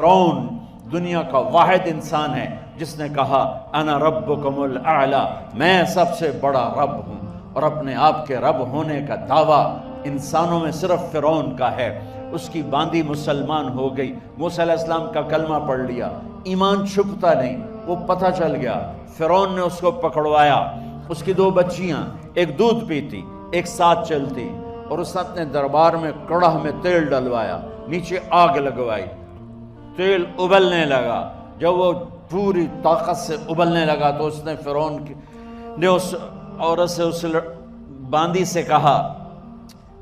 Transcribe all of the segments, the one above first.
فرعون دنیا کا واحد انسان ہے جس نے کہا انا ربکم الاعلی، میں سب سے بڑا رب ہوں، اور اپنے آپ کے رب ہونے کا دعویٰ انسانوں میں صرف فرعون کا ہے۔ اس کی باندی مسلمان ہو گئی، موسیٰ علیہ السلام کا کلمہ پڑھ لیا، ایمان چھپتا نہیں، وہ پتہ چل گیا، فرعون نے اس کو پکڑوایا۔ اس کی 2 بچیاں، ایک دودھ پیتی ایک ساتھ چلتی، اور اس نے اپنے دربار میں کڑاہ میں تیل ڈلوایا، نیچے آگ لگوائی، تیل ابلنے لگا۔ جب وہ پوری طاقت سے ابلنے لگا تو اس نے فرعون نے اس عورت سے، اس باندی سے کہا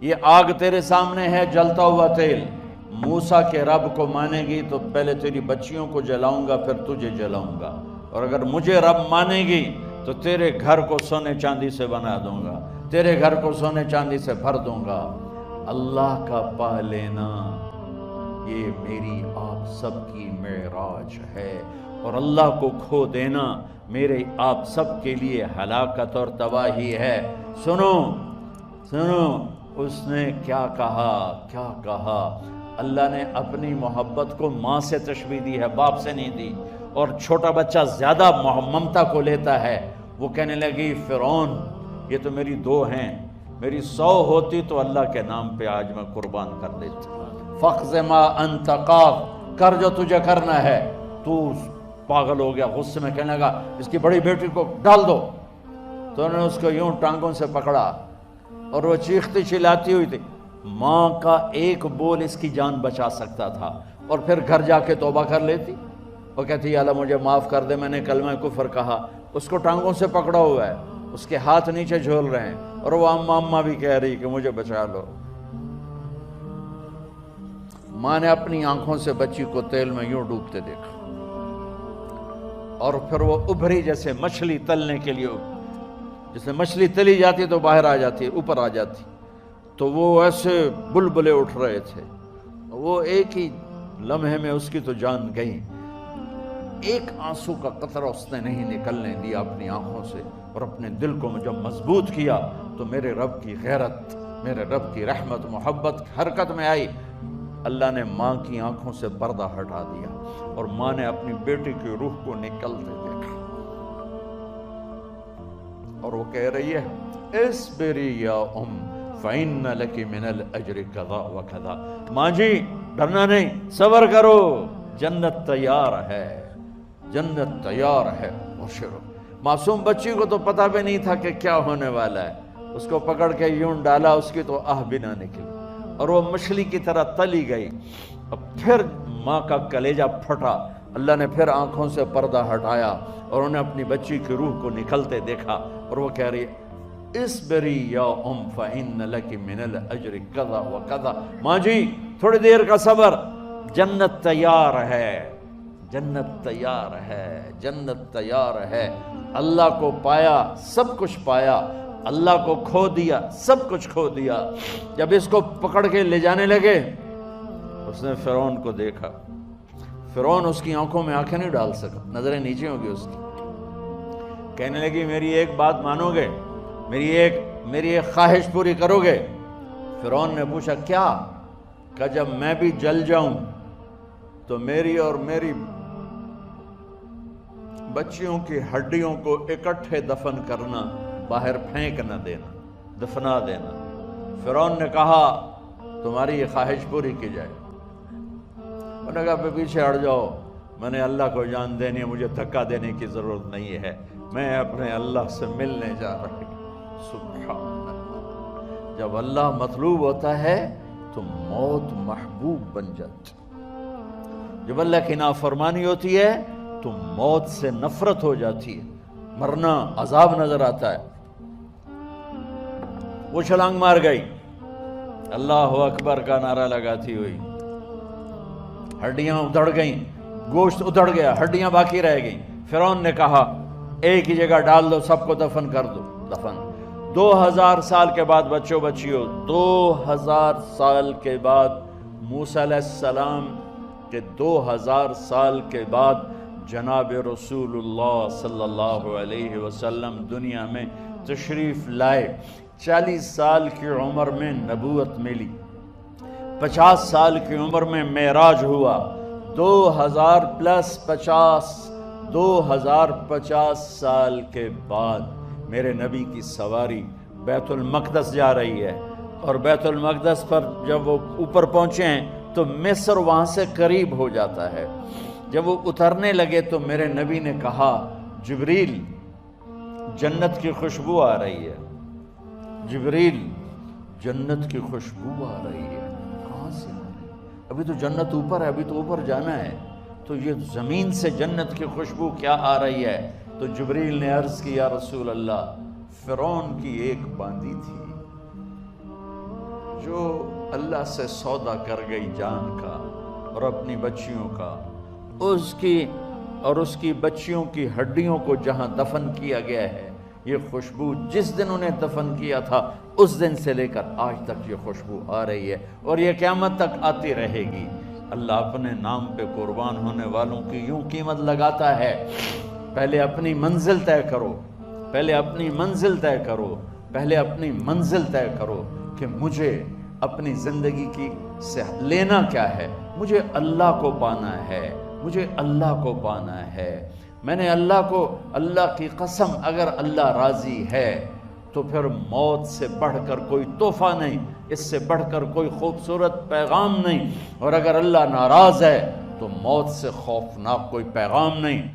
یہ آگ تیرے سامنے ہے، جلتا ہوا تیل، موسیٰ کے رب کو مانے گی تو پہلے تیری بچیوں کو جلاؤں گا پھر تجھے جلاؤں گا، اور اگر مجھے رب مانے گی تو تیرے گھر کو سونے چاندی سے بنا دوں گا، تیرے گھر کو سونے چاندی سے بھر دوں گا۔ اللہ کا پا لینا یہ میری آپ سب کی معراج ہے، اور اللہ کو کھو دینا میرے آپ سب کے لیے ہلاکت اور تباہی ہے۔ سنو سنو، اس نے کیا کہا؟ اللہ نے اپنی محبت کو ماں سے تشبیہ دی ہے، باپ سے نہیں دی، اور چھوٹا بچہ زیادہ ممتا کو لیتا ہے۔ وہ کہنے لگی فرعون یہ تو میری 2 ہیں، میری 100 ہوتی تو اللہ کے نام پہ آج میں قربان کر دیتی۔ فَاقْضِ مَا أَنْتَ قَاضٍ، کر جو تجھے کرنا ہے۔ تو پاگل ہو گیا، غصے میں کہنے لگا اس کی بڑی بیٹی کو ڈال دو۔ تو انہوں نے اس کو یوں ٹانگوں سے پکڑا، اور وہ چیختی چلاتی ہوئی تھی۔ ماں کا ایک بول اس کی جان بچا سکتا تھا، اور پھر گھر جا کے توبہ کر لیتی، وہ کہتی یا اللہ مجھے معاف کر دے، میں نے کلمہ کفر کہا۔ اس کو ٹانگوں سے پکڑا ہوا ہے، اس کے ہاتھ نیچے جھول رہے ہیں، اور وہ اماں بھی کہہ رہی کہ مجھے بچا لو۔ ماں نے اپنی آنکھوں سے بچی کو تیل میں یوں ڈوبتے دیکھا، اور پھر وہ ابھری جیسے مچھلی تلنے کے لیے، جیسے مچھلی تلی جاتی تو باہر آ جاتی، اوپر آ جاتی، تو وہ ایسے بلبلے اٹھ رہے تھے۔ وہ ایک ہی لمحے میں اس کی تو جان گئی، ایک آنسو کا قطرہ اس نے نہیں نکلنے دیا اپنی آنکھوں سے، اور اپنے دل کو جب مضبوط کیا تو میرے رب کی غیرت، میرے رب کی رحمت محبت حرکت میں آئی۔ اللہ نے ماں کی آنکھوں سے پردہ ہٹا دیا، اور ماں نے اپنی بیٹی کی روح کو نکلتے دیکھا، اور وہ کہہ رہی ہے اصبری یا فإن لک من الأجر کذا وکذا۔ ماں جی ڈرنا نہیں، صبر کرو، جنت تیار ہے، جنت تیار ہے، بشرو۔ معصوم بچی کو تو پتہ بھی نہیں تھا کہ کیا ہونے والا ہے، اس کو پکڑ کے یوں ڈالا، اس کی تو آہ بھی نہ نکلی، اور وہ مچھلی کی طرح تلی گئی۔ اب پھر ماں کا کلیجہ پھٹا، اللہ نے پھر آنکھوں سے پردہ ہٹایا، اور انہیں اپنی بچی کی روح کو نکلتے دیکھا، اور وہ کہہ رہی اصبری یا فإن لک من الأجر کذا وکذا۔ ماں جی تھوڑی دیر کا صبر، جنت تیار ہے، جنت تیار ہے، جنت تیار ہے۔ اللہ کو پایا سب کچھ پایا، اللہ کو کھو دیا سب کچھ کھو دیا۔ جب اس کو پکڑ کے لے جانے لگے، اس نے فرعون کو دیکھا، فرعون اس کی آنکھوں میں آنکھیں نہیں ڈال سکا، نظریں نیچے ہوں گی اس کی۔ کہنے لگی میری ایک بات مانو گے، میری ایک خواہش پوری کرو گے؟ فرعون نے پوچھا کیا؟ کہ جب میں بھی جل جاؤں تو میری اور میری بچیوں کی ہڈیوں کو اکٹھے دفن کرنا، باہر پھینک نہ دینا، دفنا دینا۔ فرعون نے کہا تمہاری یہ خواہش پوری کی جائے۔ انہوں نے کہا پیچھے ہٹ جاؤ، میں نے اللہ کو جان دینی ہے، مجھے دھکا دینے کی ضرورت نہیں ہے، میں اپنے اللہ سے ملنے جا رہا ہوں۔ سبحان اللہ، جب اللہ مطلوب ہوتا ہے تو موت محبوب بن جاتی، جب اللہ کی نافرمانی ہوتی ہے تو موت سے نفرت ہو جاتی ہے، مرنا عذاب نظر آتا ہے۔ وہ چھلانگ مار گئی، اللہ اکبر کا نعرہ لگاتی ہوئی، ہڈیاں ادھڑ گئیں، گوشت ادھڑ گیا، ہڈیاں باقی رہ گئیں۔ فرعون نے کہا ایک ہی جگہ ڈال دو، سب کو دفن کر دو۔ دفن 2000 سال کے بعد، بچوں بچیوں 2000 سال کے بعد، موسیٰ علیہ السلام کے 2000 سال کے بعد جناب رسول اللہ صلی اللہ علیہ وسلم دنیا میں تشریف لائے۔ 40 سال کی عمر میں نبوت ملی، 50 سال کی عمر میں معراج ہوا، 2050 سال کے بعد میرے نبی کی سواری بیت المقدس جا رہی ہے، اور بیت المقدس پر جب وہ اوپر پہنچے ہیں تو مصر وہاں سے قریب ہو جاتا ہے۔ جب وہ اترنے لگے تو میرے نبی نے کہا جبریل جنت کی خوشبو آ رہی ہے، جبریل جنت کی خوشبو آ رہی ہے۔ کہاں سے آ رہی ہے؟ ابھی تو جنت اوپر ہے، ابھی تو اوپر جانا ہے، تو یہ زمین سے جنت کی خوشبو کیا آ رہی ہے؟ تو جبریل نے عرض کی یا رسول اللہ، فرعون کی ایک باندی تھی جو اللہ سے سودا کر گئی جان کا اور اپنی بچیوں کا، اس کی بچیوں کی ہڈیوں کو جہاں دفن کیا گیا ہے، یہ خوشبو جس دن انہیں دفن کیا تھا اس دن سے لے کر آج تک یہ خوشبو آ رہی ہے، اور یہ قیامت تک آتی رہے گی۔ اللہ اپنے نام پہ قربان ہونے والوں کی یوں قیمت لگاتا ہے، پہلے اپنی منزل طے کرو، پہلے اپنی منزل طے کرو، پہلے اپنی منزل طے کرو کہ مجھے اپنی زندگی کی سے لینا کیا ہے، مجھے اللہ کو پانا ہے، مجھے اللہ کو پانا ہے۔ میں نے اللہ کی قسم، اگر اللہ راضی ہے تو پھر موت سے بڑھ کر کوئی تحفہ نہیں، اس سے بڑھ کر کوئی خوبصورت پیغام نہیں، اور اگر اللہ ناراض ہے تو موت سے خوفناک کوئی پیغام نہیں۔